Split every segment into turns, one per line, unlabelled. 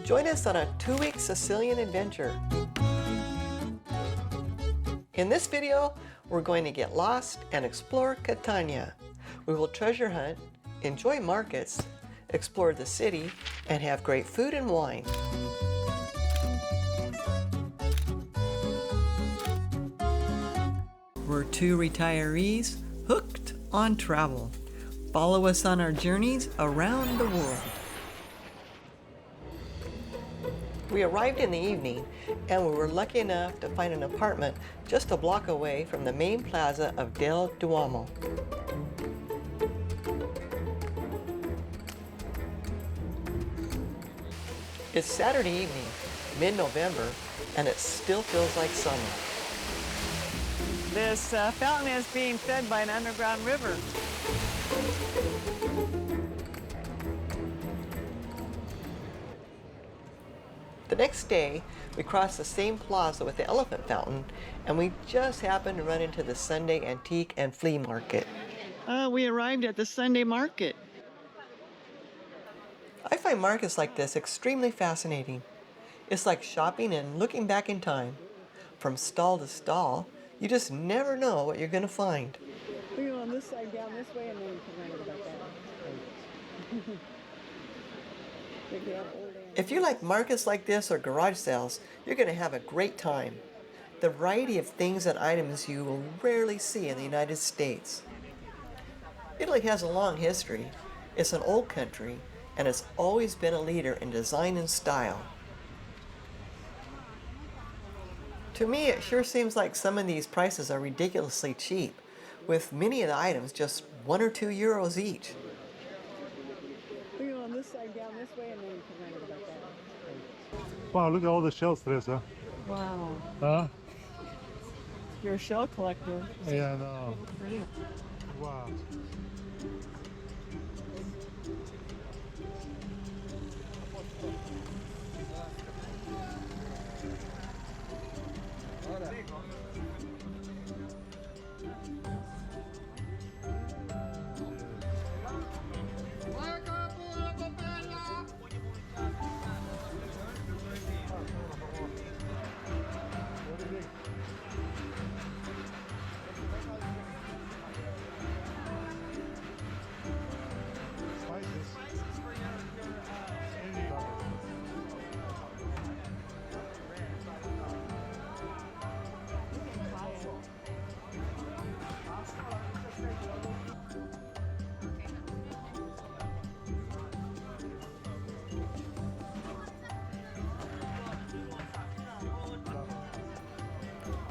Join us on a 2-week Sicilian adventure. In this video, we're going to get lost and explore Catania. We will treasure hunt, enjoy markets, explore the city, and have great food and wine. We're two retirees hooked on travel. Follow us on our journeys around the world. We arrived in the evening, and we were lucky enough to find an apartment just a block away from the main plaza of Del Duomo. It's Saturday evening, mid-November, and it still feels like summer. This fountain is being fed by an underground river. The next day, we crossed the same plaza with the elephant fountain, and we just happened to run into the Sunday antique and flea market. We arrived at the Sunday market. I find markets like this extremely fascinating. It's like shopping and looking back in time. From stall to stall, you just never know what you're going to find.
We go on this side, down this way, and then we can run it about that.
If you like markets like this or garage sales, you're going to have a great time. The variety of things and items you will rarely see in the United States. Italy has a long history. It's an old country, and it's always been a leader in design and style. To me, it sure seems like some of these prices are ridiculously cheap, with many of the items just €1 or €2 each.
We go on this side, down this way, and then we can run it about that.
Wow, look at all the shells, Teresa.
Wow.
Huh?
You're a shell collector.
Yeah, I know.
Brilliant.
Wow.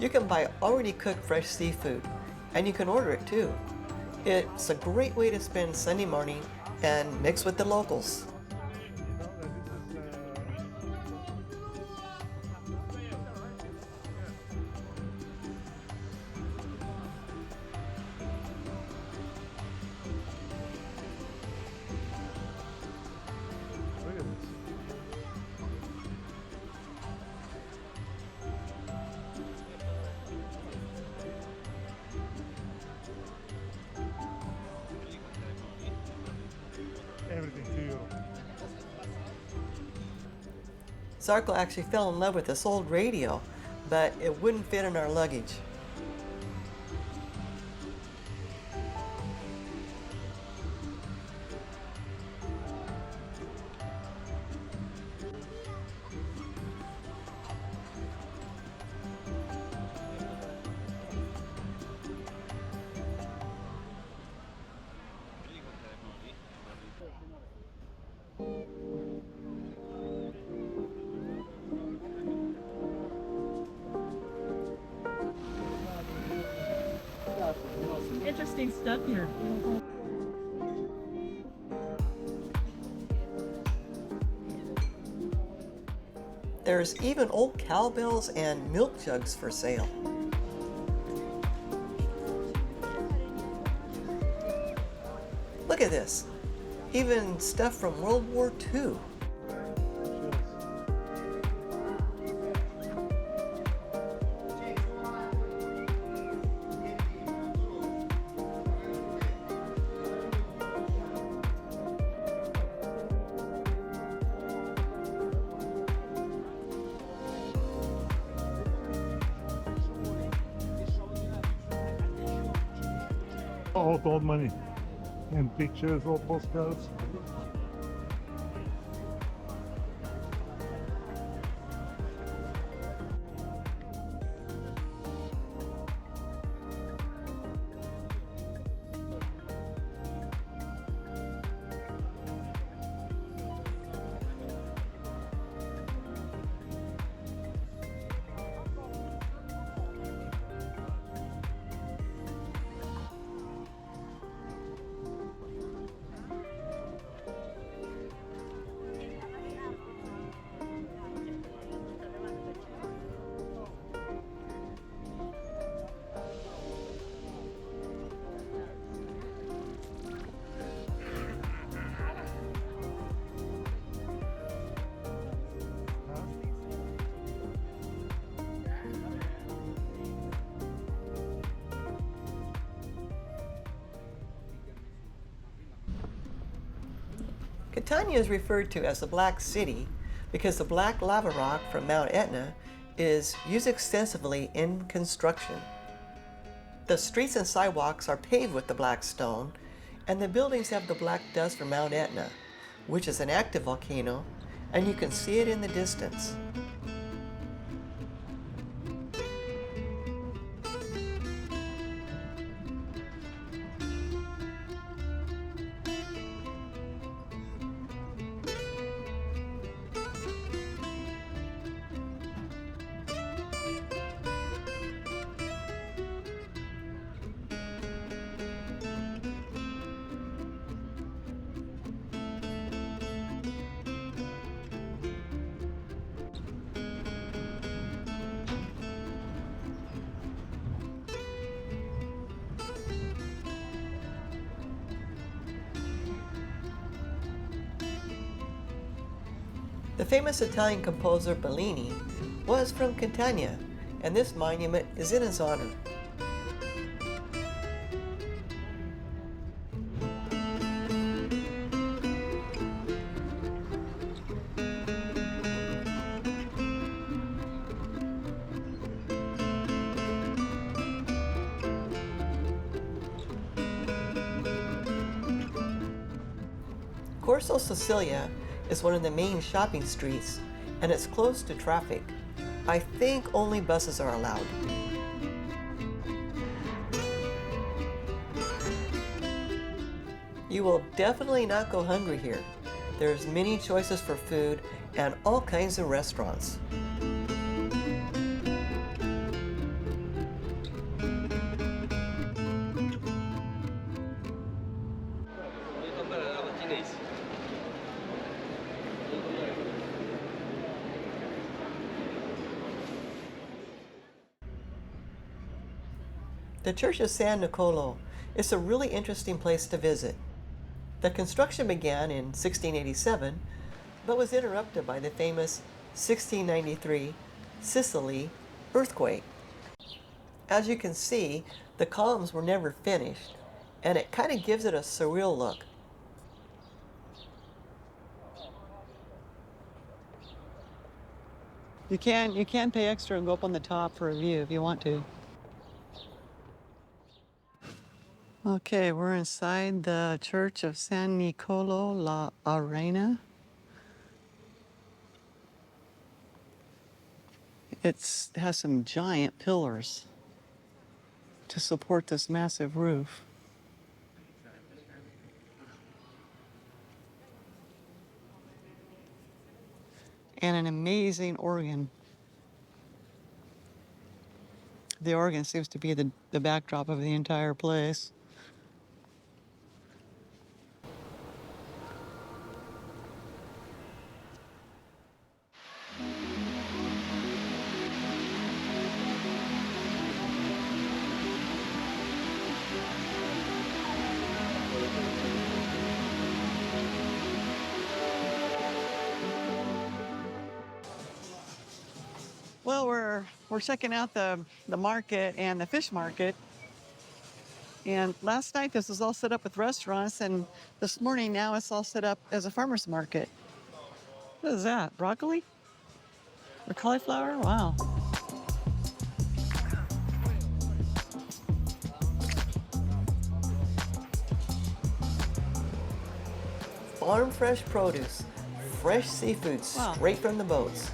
You can buy already cooked fresh seafood, and you can order it too. It's a great way to spend Sunday morning and mix with the locals.
Everything to you.
Zarko actually fell in love with this old radio, but it wouldn't fit in our luggage.
Interesting stuff here.
There's even old cowbells and milk jugs for sale. Look at this. Even stuff from World War II.
All old money and pictures or postcards.
Catania is referred to as the Black City because the black lava rock from Mount Etna is used extensively in construction. The streets and sidewalks are paved with the black stone, and the buildings have the black dust from Mount Etna, which is an active volcano, and you can see it in the distance. The famous Italian composer Bellini was from Catania, and this monument is in his honor. Corso Sicilia is one of the main shopping streets, and it's close to traffic. I think only buses are allowed. You will definitely not go hungry here. There's many choices for food and all kinds of restaurants. The Church of San Nicolo is a really interesting place to visit. The construction began in 1687, but was interrupted by the famous 1693 Sicily earthquake. As you can see, the columns were never finished, and it kind of gives it a surreal look.
You can pay extra and go up on the top for a view if you want to. Okay, we're inside the Church of San Nicolo la Arena. It has some giant pillars to support this massive roof. And an amazing organ. The organ seems to be the backdrop of the entire place. Well, we're checking out the market and the fish market. And last night this was all set up with restaurants, and this morning now it's all set up as a farmer's market. What is that? Broccoli? Or cauliflower? Wow.
farm fresh produce, fresh seafood
Wow.
straight from the boats,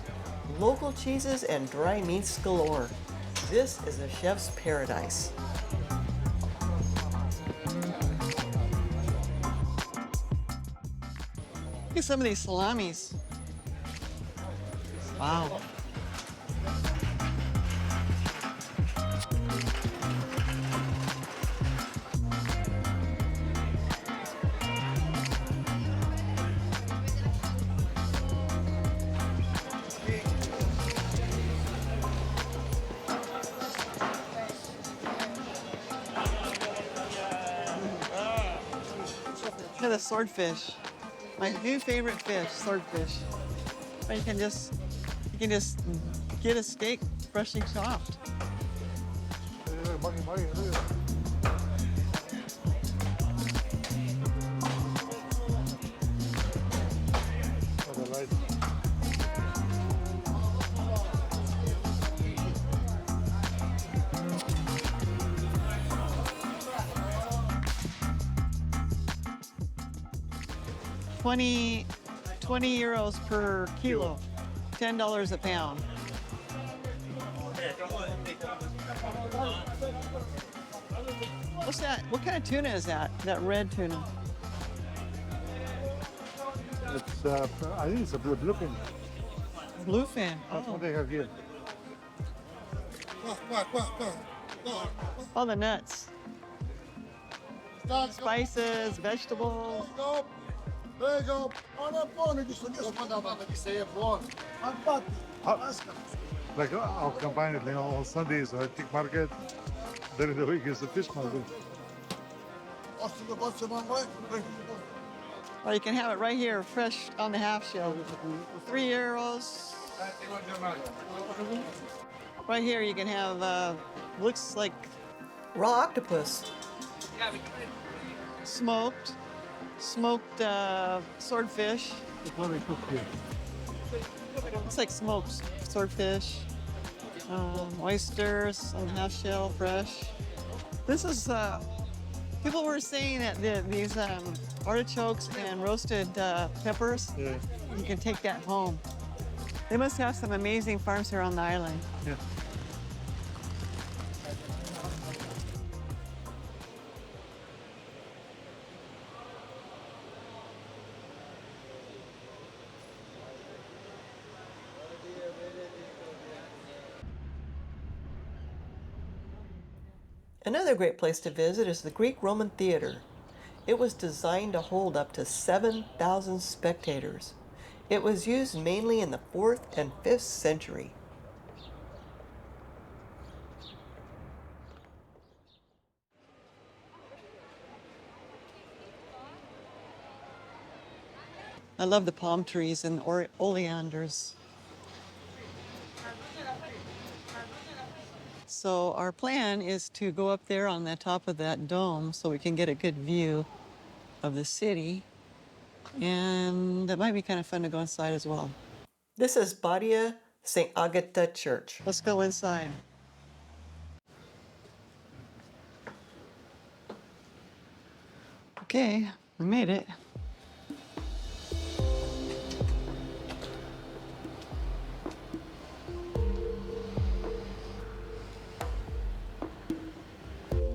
local cheeses and dry meats galore. This is a chef's paradise.
Look at some of these salamis. Wow. Look at the swordfish. My new favorite fish, swordfish. But you can just get a steak freshly chopped. €20 per kilo, $10 a pound. What's that? What kind of tuna is that? That red tuna?
It's, I think it's a bluefin.
Bluefin.
That's
Oh.
what they have here.
All the nuts. Spices, vegetables.
Like I'll combine it, on Sundays I take market, during the week is the fish market.
Or you can have it right here, fresh on the half shell. €3. Right here you can have, looks like
Raw octopus.
smoked swordfish.
That's what they cook here.
Looks like smoked swordfish. Oysters on half shell, fresh. This is, people were saying that these artichokes and roasted peppers,
Yeah.
you can take that home. They must have some amazing farms here on the island.
Yeah.
Another great place to visit is the Greek Roman Theater. It was designed to hold up to 7,000 spectators. It was used mainly in the 4th and 5th century.
I love the palm trees and oleanders. So our plan is to go up there on the top of that dome so we can get a good view of the city. And that might be kind of fun to go inside as well.
This is Badia St. Agatha Church.
Let's go inside. Okay, we made it.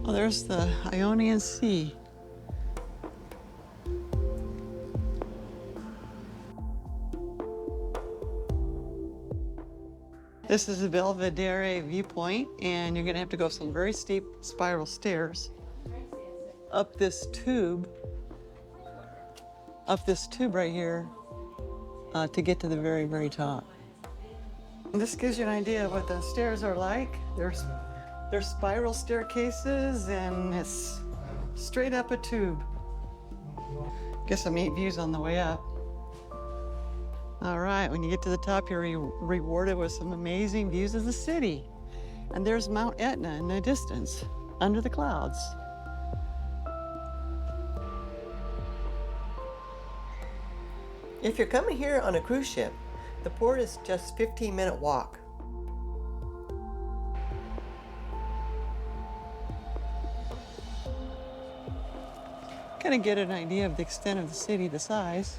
Oh, there's the Ionian Sea. This is the Belvedere viewpoint, and you're gonna have to go some very steep spiral stairs up this tube right here to get to the very, very top. And this gives you an idea of what the stairs are like. There's spiral staircases, and it's straight up a tube. Get some neat views on the way up. All right, when you get to the top, you're rewarded with some amazing views of the city. And there's Mount Etna in the distance, under the clouds.
If you're coming here on a cruise ship, the port is just a 15-minute walk.
Kind kind of get an idea of the extent of the city, the size.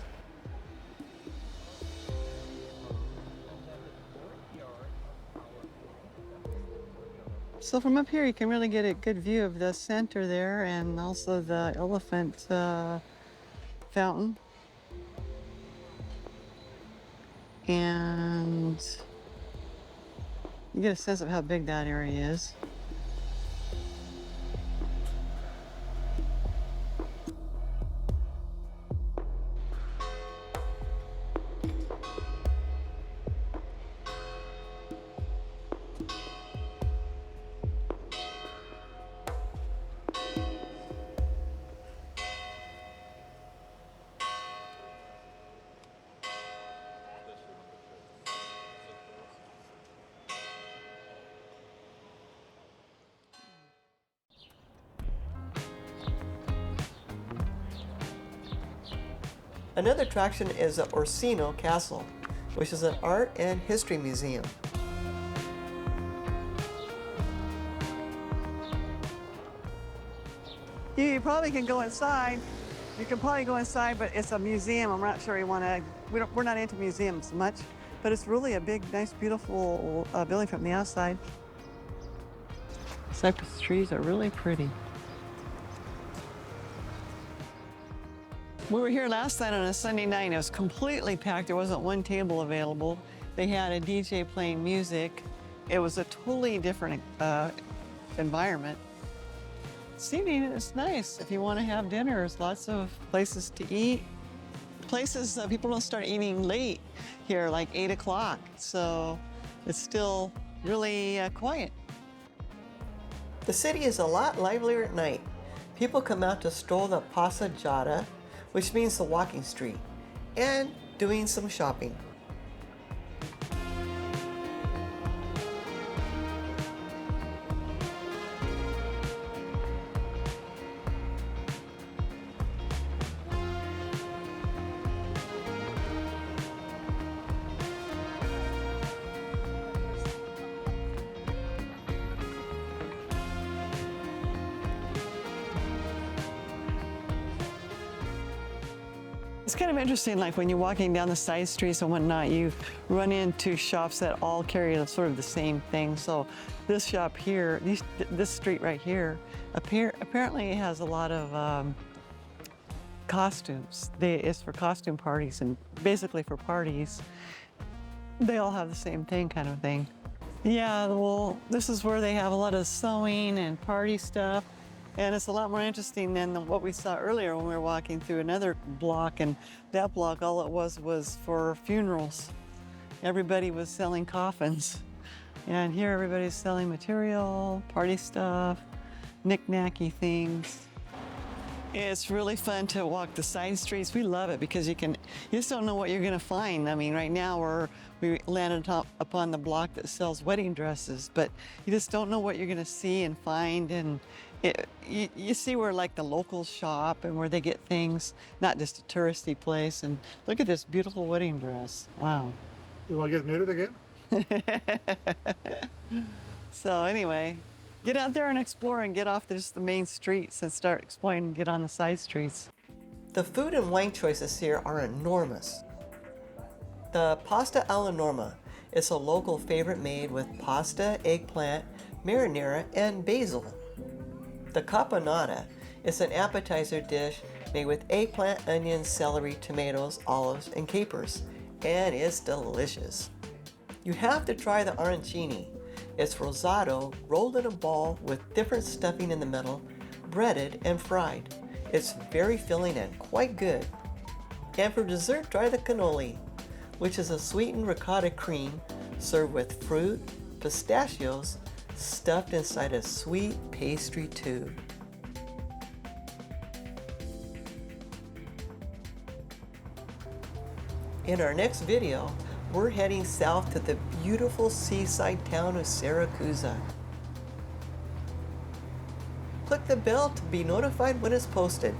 So from up here, you can really get a good view of the center there and also the elephant fountain. And you get a sense of how big that area is.
Another attraction is the Orsino Castle, which is an art and history museum.
You probably can go inside. You can probably go inside, but it's a museum. I'm not sure you want to. We're not into museums much, but it's really a big, nice, beautiful building from the outside. Cypress trees are really pretty. We were here last night on a Sunday night. It was completely packed. There wasn't one table available. They had a DJ playing music. It was a totally different environment. Seating is nice if you want to have dinner. There's lots of places to eat. Places people don't start eating late here, like 8 o'clock. So it's still really quiet.
The city is a lot livelier at night. People come out to stroll the passeggiata, which means the walking street, and doing some shopping.
It's kind of interesting, like when you're walking down the side streets and whatnot, you run into shops that all carry sort of the same thing. So this shop here, this street right here, apparently has a lot of costumes. It's for costume parties and basically for parties. They all have the same thing kind of thing. Yeah, well, this is where they have a lot of sewing and party stuff. And it's a lot more interesting than what we saw earlier when we were walking through another block. And that block, all it was for funerals. Everybody was selling coffins. And here everybody's selling material, party stuff, knick-knacky things. It's really fun to walk the side streets. We love it because you just don't know what you're gonna find. I mean, right now we landed upon the block that sells wedding dresses, but you just don't know what you're gonna see and find. And you see where like the locals shop and where they get things, not just a touristy place. And look at this beautiful wedding dress. Wow.
You want to get married again?
So anyway, get out there and explore and get off just the main streets and start exploring and get on the side streets.
The food and wine choices here are enormous. The pasta alla norma is a local favorite made with pasta, eggplant, marinara, and basil. The caponata is an appetizer dish made with eggplant, onions, celery, tomatoes, olives, and capers, and it's delicious. You have to try the arancini. It's rosado rolled in a ball with different stuffing in the middle, breaded and fried. It's very filling and quite good. And for dessert, try the cannoli, which is a sweetened ricotta cream served with fruit, pistachios, stuffed inside a sweet pastry tube. In our next video, we're heading south to the beautiful seaside town of Siracusa. Click the bell to be notified when it's posted.